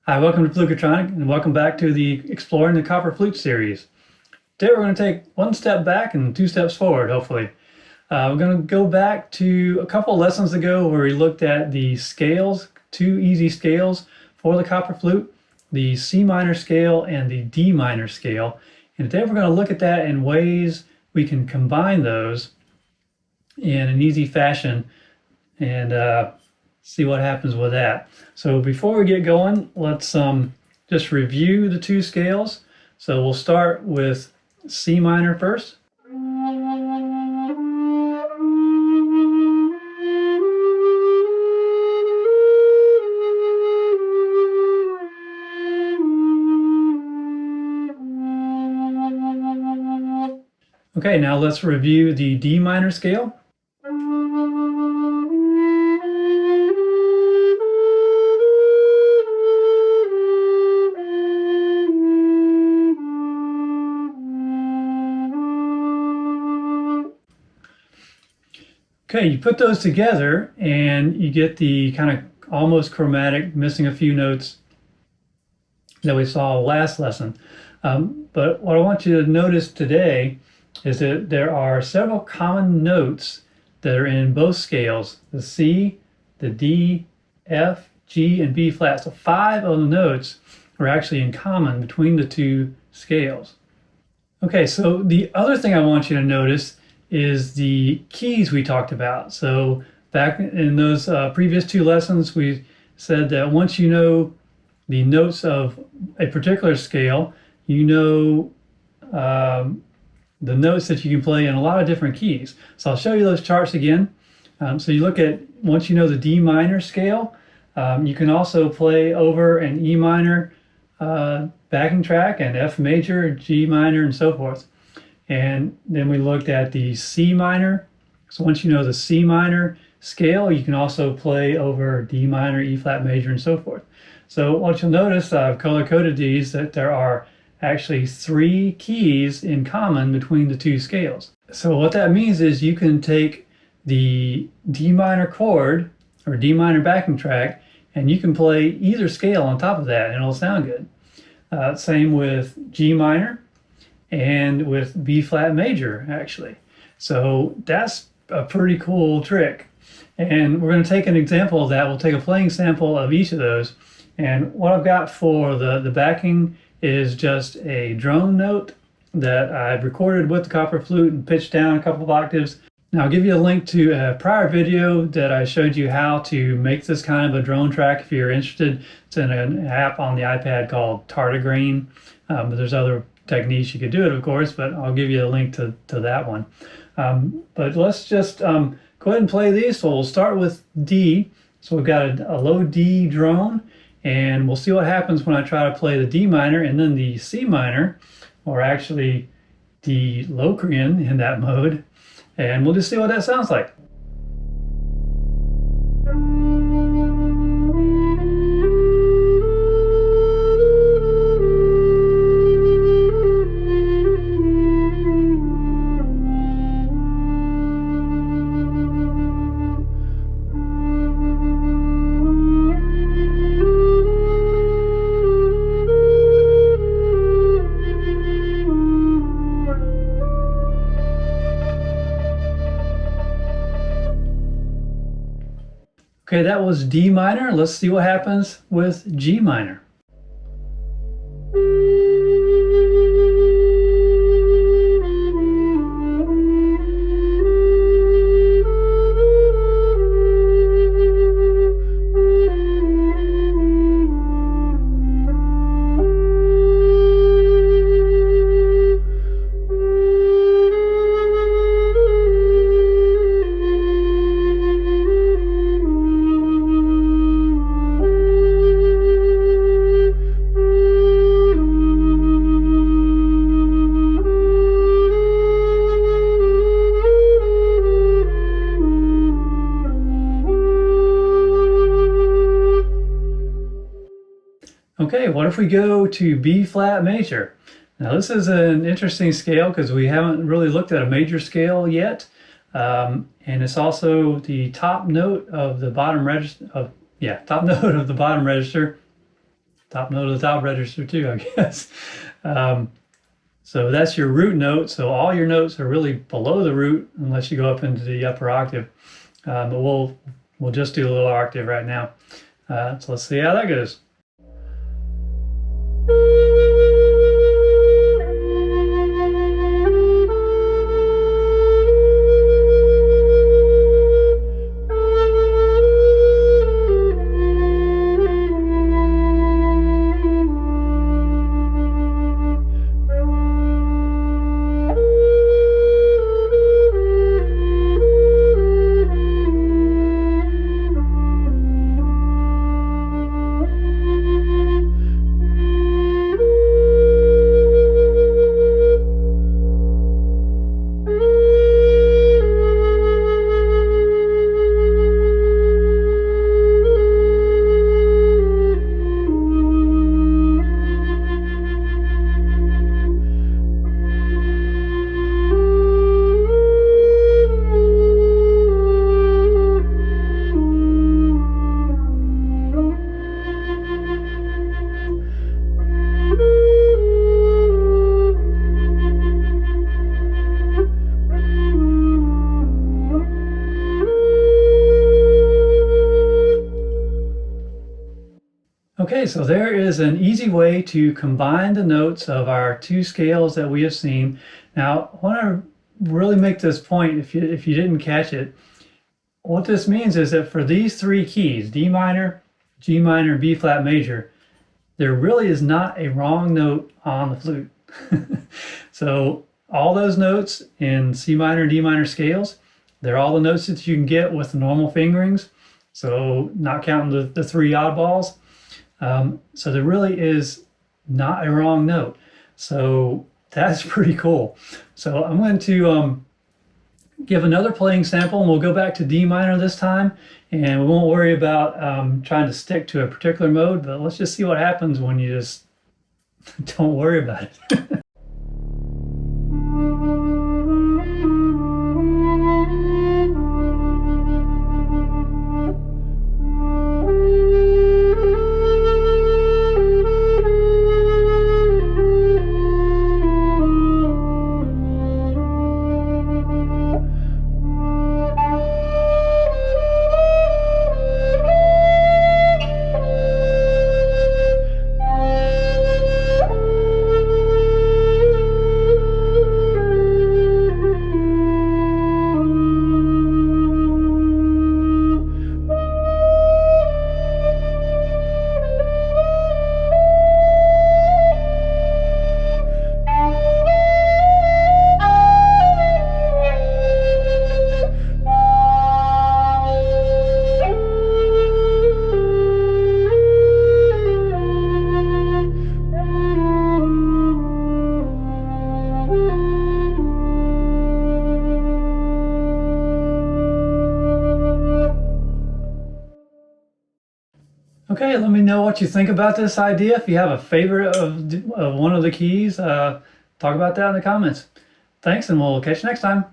Hi, welcome to Fluketronic, and welcome back to the Exploring the Copper Flute series. Today we're going to take one step back and two steps forward, hopefully. We're going to go back to a couple lessons ago where we looked at the scales, two easy scales for the Copper Flute, the C minor scale and the D minor scale. And today we're going to look at that in ways we can combine those in an easy fashion and see what happens with that. So before we get going, let's just review the two scales. So we'll start with C minor first. Okay, now let's review the D minor scale. Okay, you put those together and you get the kind of almost chromatic, missing a few notes that we saw last lesson. But what I want you to notice today is that there are several common notes that are in both scales, the C, the D, F, G, and B flat. So 5 of the notes are actually in common between the two scales. Okay, so the other thing I want you to notice is the keys we talked about. So back in those previous two lessons, we said that once you know the notes of a particular scale, you know the notes that you can play in a lot of different keys. So I'll show you those charts again. So you look at, once you know the D minor scale, you can also play over an E minor backing track and F major, G minor, and so forth. And then we looked at the C minor. So once you know the C minor scale, you can also play over D minor, E flat major, and so forth. So what you'll notice, I've color-coded these, that there are actually 3 keys in common between the two scales. So what that means is you can take the D minor chord or D minor backing track and you can play either scale on top of that and it'll sound good. Same with G minor and with B flat major, actually. So that's a pretty cool trick. And we're going to take an example of that. We'll take a playing sample of each of those. And what I've got for the backing is just a drone note that I've recorded with the Copper Flute and pitched down a couple of octaves. Now I'll give you a link to a prior video that I showed you how to make this kind of a drone track if you're interested. It's in an app on the iPad called Tardigrade. But there's other techniques you could do it, of course, but I'll give you a link to that one. But let's just go ahead and play these. So we'll start with D. So we've got a low D drone, and we'll see what happens when I try to play the D minor and then the C minor, or actually the Locrian in that mode, and we'll just see what that sounds like. Okay, that was D minor. Let's see what happens with G minor. Okay, what if we go to B flat major? Now this is an interesting scale because we haven't really looked at a major scale yet. And it's also the top note of the bottom register top note of the bottom register. top note of the top register too, I guess. So that's your root note. So all your notes are really below the root unless you go up into the upper octave. But we'll just do a little octave right now. So let's see how that goes. Okay, so there is an easy way to combine the notes of our two scales that we have seen. Now, I want to really make this point if you didn't catch it. What this means is that for these three keys, D minor, G minor, and B flat major, there really is not a wrong note on the flute. So all those notes in C minor and D minor scales, they're all the notes that you can get with the normal fingerings. So not counting the three oddballs. So there really is not a wrong note. So that's pretty cool. So I'm going to give another playing sample, and we'll go back to D minor this time, and we won't worry about trying to stick to a particular mode, but let's just see what happens when you just don't worry about it. Okay, let me know what you think about this idea. If you have a favorite of one of the keys, talk about that in the comments. Thanks, and we'll catch you next time.